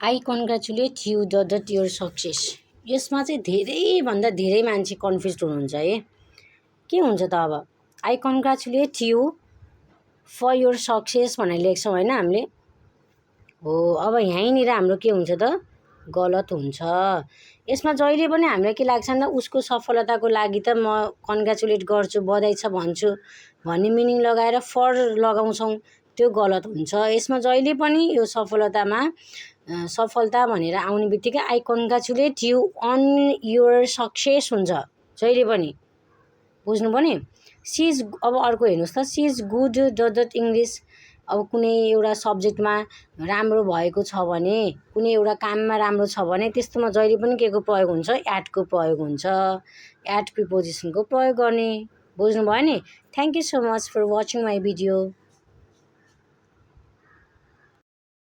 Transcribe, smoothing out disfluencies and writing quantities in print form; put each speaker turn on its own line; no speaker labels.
I congratulate you that your success. यसमा चाहिँ धेरैभन्दा धेरै मान्छे कन्फ्युज हुनुहुन्छ है। के हुन्छ त अब I congratulate you for your success भनेर लेख्छौँ होइन हामीले। हो अब यहीँनिर हाम्रो के हुन्छ त गलत हुन्छ। यसमा जहिले पनि हामीलाई के लाग्छ नि त उसको सफलताको लागि त म कन्ग्रेचुलेट गर्छु बधाई छ भन्छु भन्ने मिनिङ लगाएर फर लगाउँछौँ, त्यो गलत हुन्छ। यसमा जहिले पनि यो सफलता भनेर आउने बित्तिकै I congratulate you on your success हुन्छ जहिले पनि, बुझ्नुभयो नि। सी इज, अब अर्को हेर्नुहोस् त, she is good at English. अब कुनै एउटा सब्जेक्टमा राम्रो भएको छ भने, कुनै एउटा काममा राम्रो छ भने त्यस्तोमा जहिले पनि के को प्रयोग हुन्छ, एटको प्रयोग हुन्छ, एट प्रिपोजिसनको प्रयोग गर्ने, बुझ्नुभयो नि। Thank you so much for watching my video.